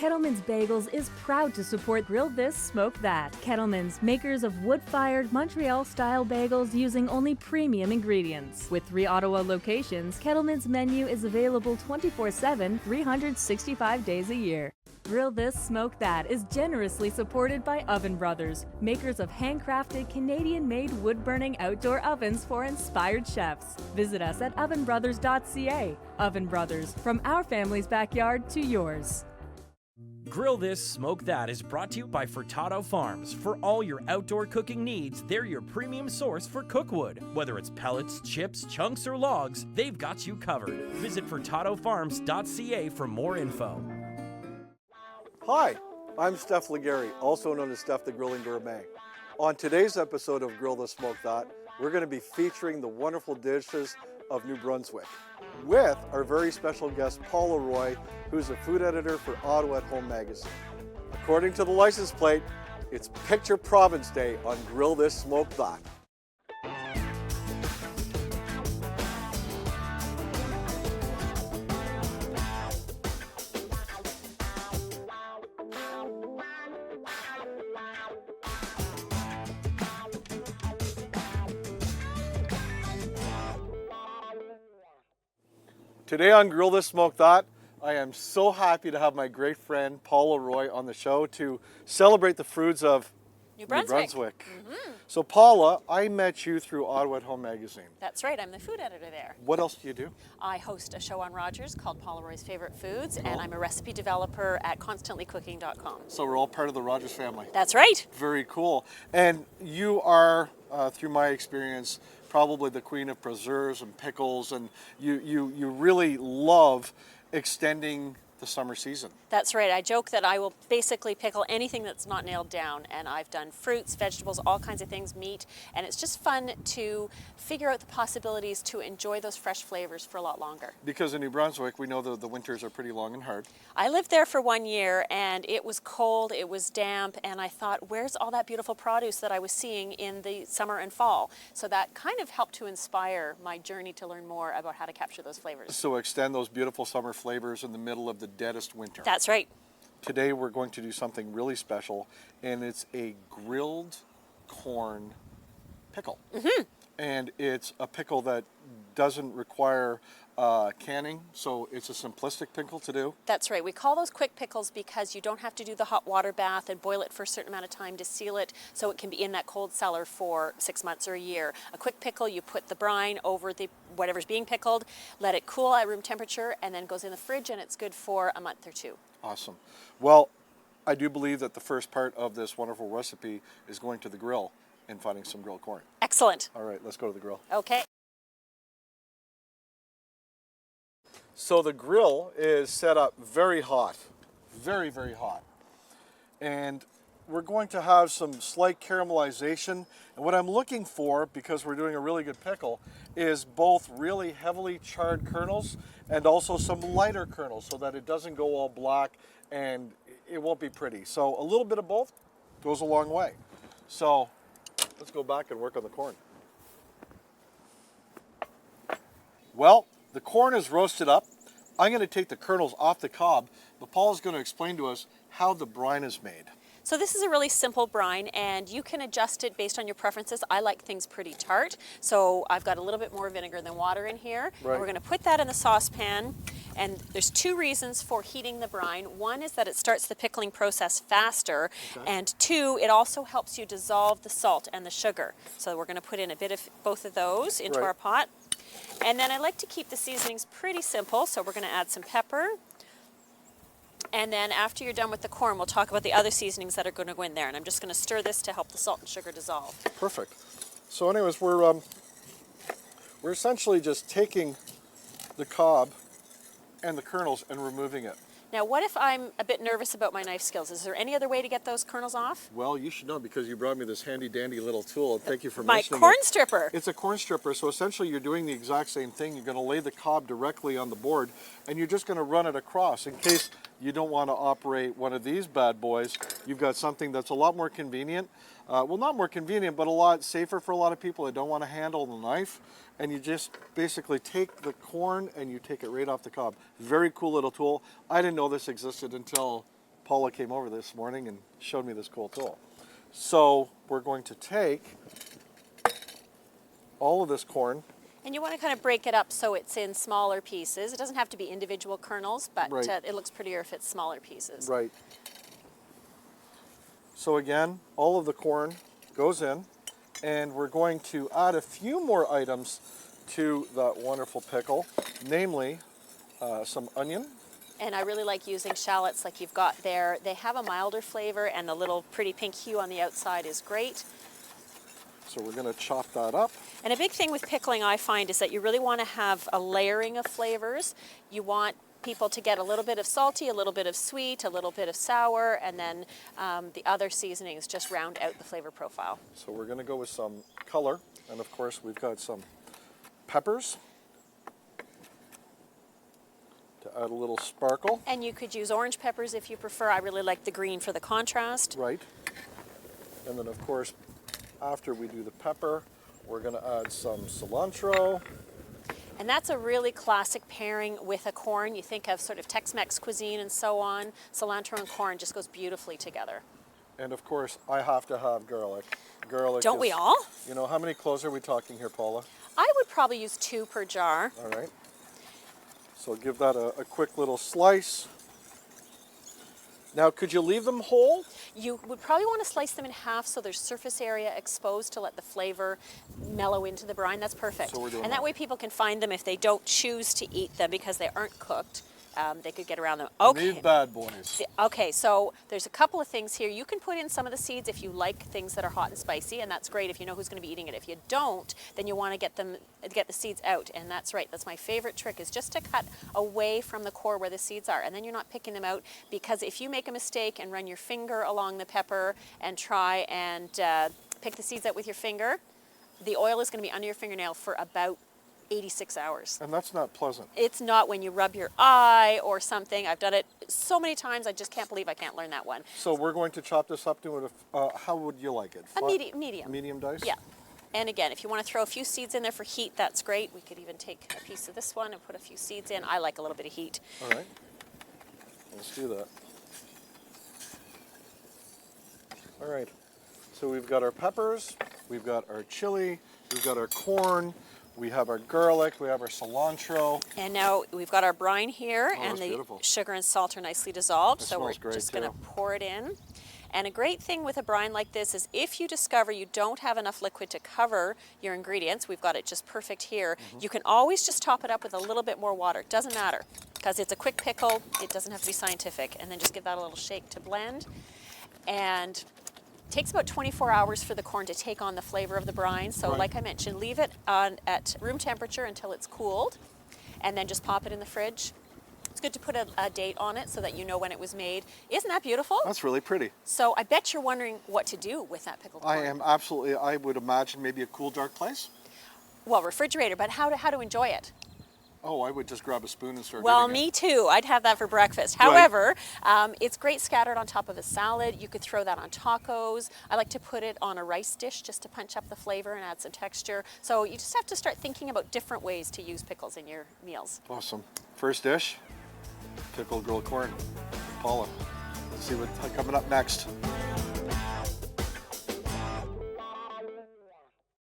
Kettleman's Bagels is proud to support Grill This, Smoke That. Kettleman's, makers of wood-fired Montreal-style bagels using only premium ingredients. With 3 Ottawa locations, Kettleman's menu is available 24/7, 365 days a year. Grill This, Smoke That is generously supported by Oven Brothers, makers of handcrafted Canadian-made wood-burning outdoor ovens for inspired chefs. Visit us at ovenbrothers.ca. Oven Brothers, from our family's backyard to yours. Grill This, Smoke That is brought to you by Furtado Farms. For all your outdoor cooking needs, they're your premium source for cookwood. Whether it's pellets, chips, chunks, or logs, they've got you covered. Visit furtadofarms.ca for more info. Hi, I'm Steph Legari, also known as Steph the Grilling Gourmet. On today's episode of Grill This, Smoke That, we're going to be featuring the wonderful dishes of New Brunswick with our very special guest Paula Roy, who's a food editor for Ottawa at Home magazine. According to the license plate, it's Picture Province Day on Grill This, Smoke That. Today on Grill This, Smoke That, I am so happy to have my great friend Paula Roy on the show to celebrate the foods of New Brunswick. So Paula, I met you through Ottawa at Home magazine. That's right, I'm the food editor there. What else do you do? I host a show on Rogers called Paula Roy's Favorite Foods, and I'm a recipe developer at constantlycooking.com. So we're all part of the Rogers family. That's right. Very cool. And you are, through my experience, probably the queen of preserves and pickles, and you really love extending the summer season. That's right. I joke that I will basically pickle anything that's not nailed down, and I've done fruits, vegetables, all kinds of things, meat, and it's just fun to figure out the possibilities to enjoy those fresh flavors for a lot longer. Because in New Brunswick, we know that the winters are pretty long and hard. I lived there for 1 year, and it was cold, it was damp, and I thought, where's all that beautiful produce that I was seeing in the summer and fall? So that kind of helped to inspire my journey to learn more about how to capture those flavors. So extend those beautiful summer flavors in the middle of the deadest winter. That's right. Today we're going to do something really special, and it's a grilled corn pickle. And it's a pickle that doesn't require canning, so it's a simplistic pickle to do. That's right. We call those quick pickles because you don't have to do the hot water bath and boil it for a certain amount of time to seal it, so it can be in that cold cellar for 6 months or a year. A quick pickle, you put the brine over the whatever's being pickled, let it cool at room temperature, and then goes in the fridge, and it's good for a month or 2. Awesome. Well, I do believe that the first part of this wonderful recipe is going to the grill and finding some grilled corn. Excellent. All right, let's go to the grill. Okay. So the grill is set up very hot, very, very hot. And we're going to have some slight caramelization. And what I'm looking for, because we're doing a really good pickle, is both really heavily charred kernels and also some lighter kernels so that it doesn't go all black and it won't be pretty. So a little bit of both goes a long way. So let's go back and work on the corn. Well, the corn is roasted up. I'm going to take the kernels off the cob, but Paula's going to explain to us how the brine is made. So this is a really simple brine, and you can adjust it based on your preferences. I like things pretty tart, so I've got a little bit more vinegar than water in here. Right. And we're going to put that in the saucepan, and there's 2 reasons for heating the brine. One is that it starts the pickling process faster, and 2, it also helps you dissolve the salt and the sugar. So we're going to put in a bit of both of those into our pot. And then I like to keep the seasonings pretty simple, so we're going to add some pepper. And then after you're done with the corn, we'll talk about the other seasonings that are going to go in there. And I'm just going to stir this to help the salt and sugar dissolve. Perfect. So anyways, we're essentially just taking the cob and the kernels and removing it. Now, what if I'm a bit nervous about my knife skills? Is there any other way to get those kernels off? Well, you should know because you brought me this handy dandy little tool, and thank you for My mentioning corn it. stripper. It's a corn stripper, so essentially you're doing the exact same thing. You're going to lay the cob directly on the board, and you're just going to run it across. In case you don't want to operate one of these bad boys, you've got something that's a lot more convenient. Well, not more convenient, but a lot safer for a lot of people that don't want to handle the knife. And you just basically take the corn and you take it right off the cob. Very cool little tool. I didn't know this existed until Paula came over this morning and showed me this cool tool. So we're going to take all of this corn. And you want to kind of break it up so it's in smaller pieces. It doesn't have to be individual kernels, but Right. it looks prettier if it's smaller pieces. Right. So again, all of the corn goes in, and we're going to add a few more items to that wonderful pickle, namely some onion. And I really like using shallots like you've got there. They have a milder flavor, and the little pretty pink hue on the outside is great. So we're going to chop that up. And a big thing with pickling, I find, is that you really want to have a layering of flavors. You want people to get a little bit of salty, a little bit of sweet, a little bit of sour, and then the other seasonings just round out the flavor profile. So we're going to go with some color, and of course we've got some peppers to add a little sparkle. And you could use orange peppers if you prefer. I really like the green for the contrast. Right. And then of course, after we do the pepper, we're going to add some cilantro. And that's a really classic pairing with a corn. You think of sort of Tex-Mex cuisine and so on. Cilantro and corn just goes beautifully together. And of course, I have to have garlic. Garlic. Don't we all? You know, how many cloves are we talking here, Paula? I would probably use 2 per jar. All right. So give that a quick little slice. Now, could you leave them whole? You would probably want to slice them in half so there's surface area exposed to let the flavor mellow into the brine. That's perfect. So we're doing and that way people can find them if they don't choose to eat them because they aren't cooked. They could get around them. Okay. These bad boys. Okay, so there's a couple of things here. You can put in some of the seeds if you like things that are hot and spicy, and that's great if you know who's going to be eating it. If you don't, then you want to get the seeds out, and that's right. That's my favorite trick, is just to cut away from the core where the seeds are, and then you're not picking them out, because if you make a mistake and run your finger along the pepper and try and pick the seeds out with your finger, the oil is going to be under your fingernail for about 86 hours. And that's not pleasant. It's not when you rub your eye or something. I've done it so many times, I just can't believe I can't learn that one. So we're going to chop this up to it. How would you like it? A medium. Medium dice? Yeah. And again, if you want to throw a few seeds in there for heat, that's great. We could even take a piece of this one and put a few seeds in. I like a little bit of heat. All right. Let's do that. All right. So we've got our peppers, we've got our chili, we've got our corn, we have our garlic, we have our cilantro. And now we've got our brine here, and that's the beautiful. sugar and salt are nicely dissolved. It So we're smells great, just going to too. pour it in. And a great thing with a brine like this is if you discover you don't have enough liquid to cover your ingredients, we've got it just perfect here, you can always just top it up with a little bit more water. It doesn't matter, because it's a quick pickle. It doesn't have to be scientific. And then just give that a little shake to blend. And it takes about 24 hours for the corn to take on the flavor of the brine. So Right. like I mentioned, leave it on at room temperature until it's cooled, and then just pop it in the fridge. It's good to put a date on it so that you know when it was made. Isn't that beautiful? That's really pretty. So I bet you're wondering what to do with that pickled corn. I am absolutely, I would imagine maybe a cool, dark place. Well, refrigerator, but how to enjoy it? Oh, I would just grab a spoon and start Well, eating it. me too. I'd have that for breakfast. Right. However, it's great scattered on top of a salad. You could throw that on tacos. I like to put it on a rice dish just to punch up the flavor and add some texture. So you just have to start thinking about different ways to use pickles in your meals. Awesome. First dish, pickled grilled corn. Paula, let's see what's coming up next.